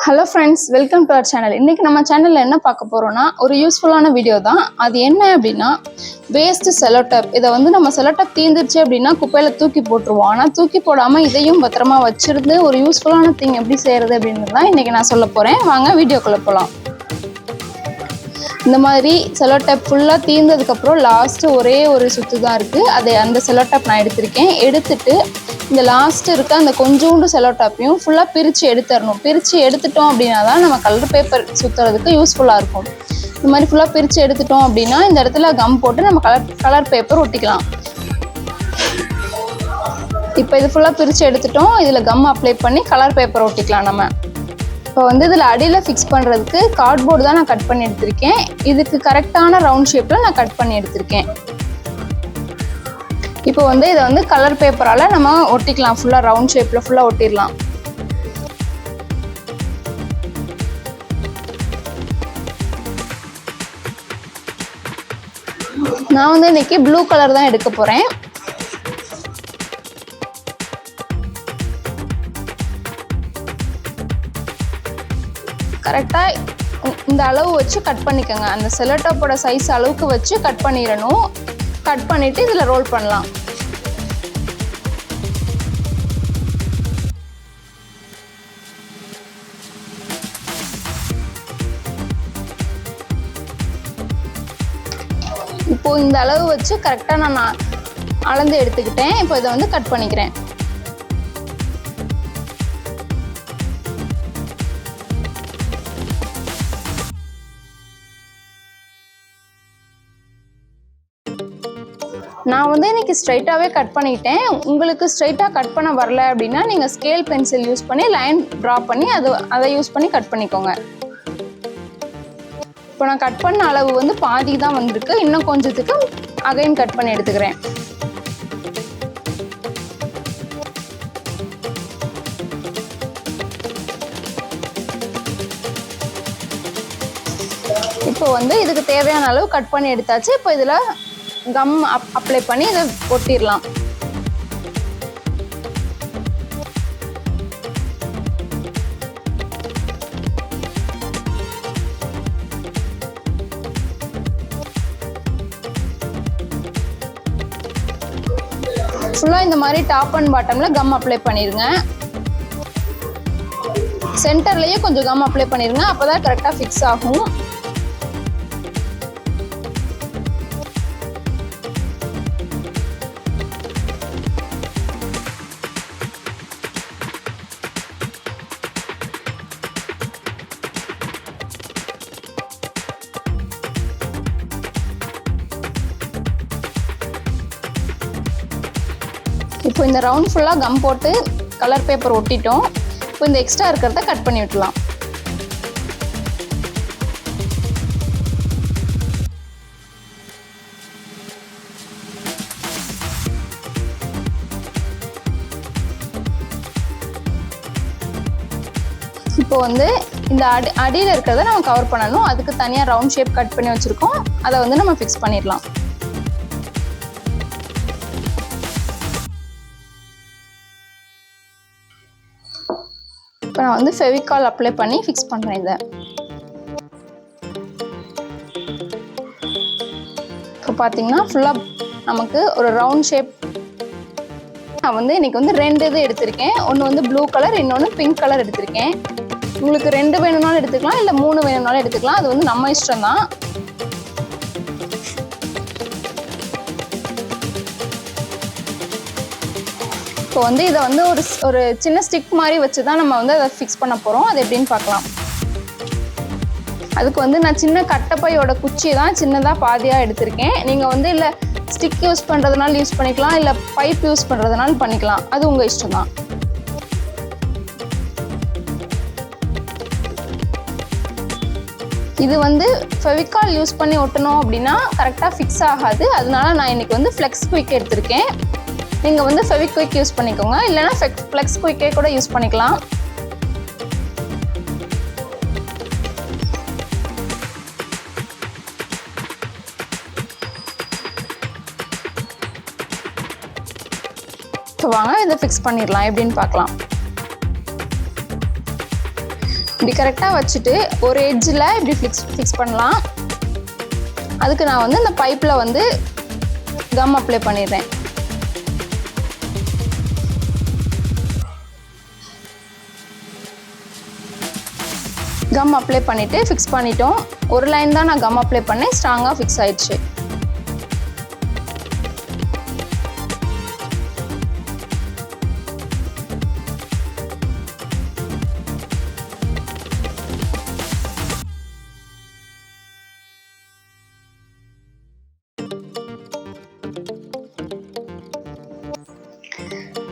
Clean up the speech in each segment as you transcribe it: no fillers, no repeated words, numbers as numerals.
Hello friends, welcome to our channel. இன்னைக்கு நம்ம சேனல்ல என்ன பார்க்க போறோம்னா ஒரு யூஸ்ஃபுல்லான வீடியோ தான். அது என்ன அப்படினா வேஸ்ட் செல்லோ டேப். இத வந்து நம்ம செல்லோ டேப் தீந்துருச்சு அப்படினா குப்பையில தூக்கி போட்டுருவோம். ஆனா தூக்கி போடாம இதையும் பத்திரமா வச்சிருந்து ஒரு யூஸ்ஃபுல்லான திங் எப்படி செய்யறது அப்படிங்கறது தான் இன்னைக்கு நான் சொல்ல போறேன். வாங்க வீடியோக்குள்ள போலாம். இந்த மாதிரி செல்லோ டேப் ஃபுல்லா தீந்ததுக்கு அப்புறம் லாஸ்ட் ஒரே ஒரு சுத்து தான் இருக்கு. அந்த செல்லோ டேப் நான் எடுத்துர்க்கேன். எடுத்துட்டு இந்த லாஸ்ட் இருக்க அந்த கொஞ்சோண்டு செல்லோ டேப்பையும் ஃபுல்லா பிரிச்சு எடுத்துறணும். பிரிச்சு எடுத்துட்டோம் அப்படினா தான் நம்ம கலர் பேப்பர் சுத்துறதுக்கு யூஸ்ஃபுல்லா இருக்கும். இந்த மாதிரி ஃபுல்லா பிரிச்சு எடுத்துட்டோம் அப்படினா இந்த இடத்துல கம் போட்டு நம்ம கலர் பேப்பர் ஒட்டிக்கலாம். இப்போ இது ஃபுல்லா பிரிச்சு எடுத்துட்டோம். இதுல கம் அப்ளை பண்ணி கலர் பேப்பர் ஒட்டிக்கலாம் நம்ம. இப்போ வந்து இதில் அடியில் ஃபிக்ஸ் பண்ணுறதுக்கு கார்ட்போர்டு தான் நான் கட் பண்ணி எடுத்திருக்கேன். இதுக்கு கரெக்டான ரவுண்ட் ஷேப்பில் நான் கட் பண்ணி எடுத்திருக்கேன். இப்போ வந்து இதை வந்து கலர் பேப்பரால் நம்ம ஒட்டிக்கலாம். ஃபுல்லாக ரவுண்ட் ஷேப்பில் ஃபுல்லாக ஒட்டிடலாம். நான் வந்து இன்னைக்கு ப்ளூ கலர் தான் எடுக்க போகிறேன். கரெக்டாக இந்த அளவு வச்சு கட் பண்ணிக்கோங்க. அந்த செல்லோ டேப்போட சைஸ் அளவுக்கு வச்சு கட் பண்ணிடணும். கட் பண்ணிவிட்டு இதில் ரோல் பண்ணலாம். இப்போது இந்த அளவு வச்சு கரெக்டாக நான் அளந்து எடுத்துக்கிட்டேன். இப்போ இதை வந்து கட் பண்ணிக்கிறேன். நான் வந்து இன்னைக்கு ஸ்ட்ரைட்டாகவே கட் பண்ணிட்டேன். உங்களுக்கு ஸ்ட்ரைட்டாக கட் பண்ண வரல அப்படின்னா நீங்கள் ஸ்கேல் பென்சில் யூஸ் பண்ணி லைன் ட்ரா பண்ணி அதை யூஸ் பண்ணி கட் பண்ணிக்கோங்க. இப்போ நான் கட் பண்ண அளவு வந்து பாதி தான் வந்திருக்கு. இன்னும் கொஞ்சத்துக்கு அகைன் கட் பண்ணி எடுத்துக்கிறேன். இப்போ வந்து இதுக்கு தேவையான அளவு கட் பண்ணி எடுத்தாச்சு. இப்போ இதில் கம் அப்ளை பண்ணி இதை ஒட்டிடலாம். ஃபுல்லாக இந்த மாதிரி டாப் அண்ட் பாட்டமில் கம் அப்ளை பண்ணிடுங்க. சென்டர்லேயே கொஞ்சம் கம் அப்ளை பண்ணிடுங்க. அப்போ தான் கரெக்டாக ஃபிக்ஸ் ஆகும். இப்போ இந்த ரவுண்ட் ஃபுல்லாக கம் போட்டு கலர் பேப்பர் ஒட்டிட்டோம். இப்போ இந்த எக்ஸ்ட்ரா இருக்கிறத கட் பண்ணி விட்டுலாம். இப்போ வந்து இந்த அடியில் இருக்கிறத நம்ம கவர் பண்ணணும். அதுக்கு தனியாக ரவுண்ட் ஷேப் கட் பண்ணி வச்சுருக்கோம். அதை வந்து நம்ம ஃபிக்ஸ் பண்ணிடலாம். இப்போ நான் வந்து ஃபெவிகால் அப்ளை பண்ணி ஃபிக்ஸ் பண்ணுறேன். இதை இப்போ பார்த்தீங்கன்னா ஃபுல்லாக நமக்கு ஒரு ரவுண்ட் ஷேப். நான் வந்து இன்றைக்கி வந்து 2 இது எடுத்திருக்கேன். ஒன்று வந்து ப்ளூ கலர், இன்னொன்று பிங்க் கலர் எடுத்திருக்கேன். உங்களுக்கு 2 வேணும்னாலும் எடுத்துக்கலாம், இல்லை 3 வேணும்னாலும் எடுத்துக்கலாம். அது வந்து நம்ம இஷ்டம் தான். இப்போ வந்து இதை வந்து ஒரு சின்ன ஸ்டிக் மாதிரி வச்சு தான் நம்ம வந்து அதை ஃபிக்ஸ் பண்ண போகிறோம். அது எப்படின்னு பார்க்கலாம். அதுக்கு வந்து நான் சின்ன கட்டைப்பையோட குச்சியை தான் சின்னதாக பாதியாக எடுத்திருக்கேன். நீங்கள் வந்து இல்லை ஸ்டிக் யூஸ் பண்ணுறதுனால யூஸ் பண்ணிக்கலாம், இல்லை பைப் யூஸ் பண்ணுறதுனால பண்ணிக்கலாம். அது உங்கள் இஷ்டம் தான். இது வந்து ஃபெவிகால் யூஸ் பண்ணி ஒட்டணும் அப்படின்னா கரெக்டாக ஃபிக்ஸ் ஆகாது. அதனால நான் இன்னைக்கு வந்து Feviquik எடுத்திருக்கேன். நீங்கள் வந்து Feviquik யூஸ் பண்ணிக்கோங்க, இல்லைனா Feviquik கூட யூஸ் பண்ணிக்கலாம். இப்போ வாங்க இதை ஃபிக்ஸ் பண்ணிடலாம். எப்படின்னு பார்க்கலாம். இப்படி கரெக்டாக வச்சுட்டு ஒரு எட்ஜில் இப்படி ஃபிக்ஸ் பண்ணலாம். அதுக்கு நான் வந்து இந்த பைப்பில் வந்து கம் அப்ளை பண்ணிடுறேன். கம் அப்ளை பண்ணிவிட்டு ஃபிக்ஸ் பண்ணிட்டோம். ஒரு லைன் தான் நான் கம் அப்ளை பண்ணேன், ஸ்ட்ராங்காக ஃபிக்ஸ் ஆயிடுச்சு.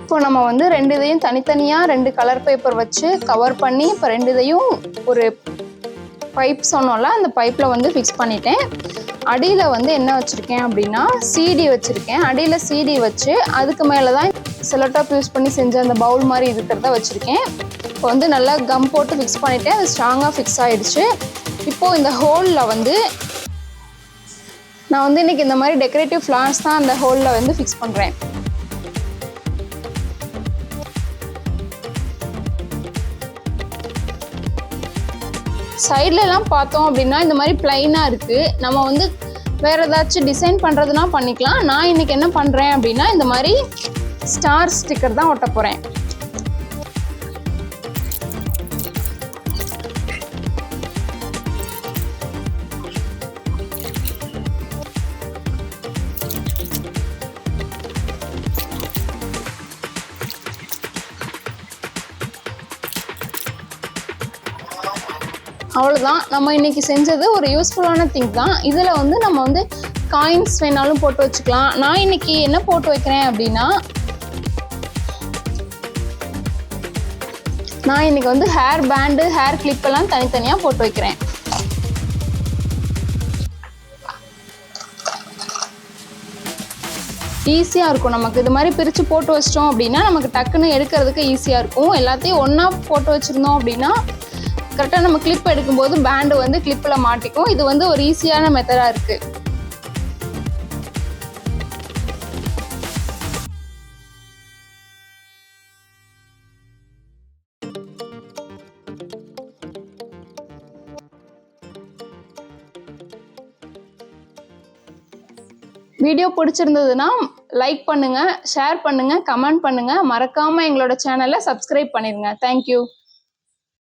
இப்போ நம்ம வந்து ரெண்டு இதையும் தனித்தனியாக 2 கலர் பேப்பர் வச்சு கவர் பண்ணி இப்போ 2 இதையும் ஒரு பைப் சொன்னோம்ல, அந்த பைப்பில் வந்து ஃபிக்ஸ் பண்ணிட்டேன். அடியில் வந்து என்ன வச்சுருக்கேன் அப்படின்னா சிடி வச்சுருக்கேன். அடியில் சிடி வச்சு அதுக்கு மேலே தான் செல்லோ டேப் யூஸ் பண்ணி செஞ்ச அந்த பவுல் மாதிரி இருக்கிறத வச்சுருக்கேன். இப்போ வந்து நல்லா கம் போட்டு ஃபிக்ஸ் பண்ணிவிட்டேன். அது ஸ்ட்ராங்காக ஃபிக்ஸ் ஆகிடுச்சு. இப்போது இந்த ஹோலில் வந்து நான் வந்து இன்றைக்கி இந்த மாதிரி டெக்கரேட்டிவ் ஃப்ளார்ஸ் தான் அந்த ஹோலில் வந்து ஃபிக்ஸ் பண்ணுறேன். சைட்லலாம் பார்த்தோம் அப்படின்னா இந்த மாதிரி பிளைனாக இருக்குது. நம்ம வந்து வேறு ஏதாச்சும் டிசைன் பண்ணுறதுனா பண்ணிக்கலாம். நான் இன்றைக்கி என்ன பண்ணுறேன் அப்படின்னா இந்த மாதிரி ஸ்டார் ஸ்டிக்கர் தான் ஒட்ட போகிறேன். அவ்வளோதான். நம்ம இன்றைக்கி செஞ்சது ஒரு யூஸ்ஃபுல்லான திங் தான். இதில் வந்து நம்ம வந்து காயின்ஸ் வேணாலும் போட்டு வச்சுக்கலாம். நான் இன்றைக்கி என்ன போட்டு வைக்கிறேன் அப்படின்னா நான் இன்றைக்கி வந்து ஹேர் பேண்டு, ஹேர் கிளிப்பெல்லாம் தனித்தனியாக போட்டு வைக்கிறேன். ஈஸியாக இருக்கும். நமக்கு இது மாதிரி பிரித்து போட்டு வச்சிட்டோம் அப்படின்னா நமக்கு டக்குன்னு எடுக்கிறதுக்கு ஈஸியாக இருக்கும். எல்லாத்தையும் ஒன்றா போட்டு வச்சுருந்தோம் அப்படின்னா கரெக்டாக நம்ம கிளிப் எடுக்கும்போது பேண்டு வந்து கிளிப்பில் மாட்டிக்கும். இது வந்து ஒரு ஈஸியான மெத்தடாக இருக்குது. வீடியோ பிடிச்சிருந்ததுன்னா லைக் பண்ணுங்கள், ஷேர் பண்ணுங்கள், கமெண்ட் பண்ணுங்கள். மறக்காமல் எங்களோட சேனலை சப்ஸ்கிரைப் பண்ணிடுங்க. தேங்க்யூ.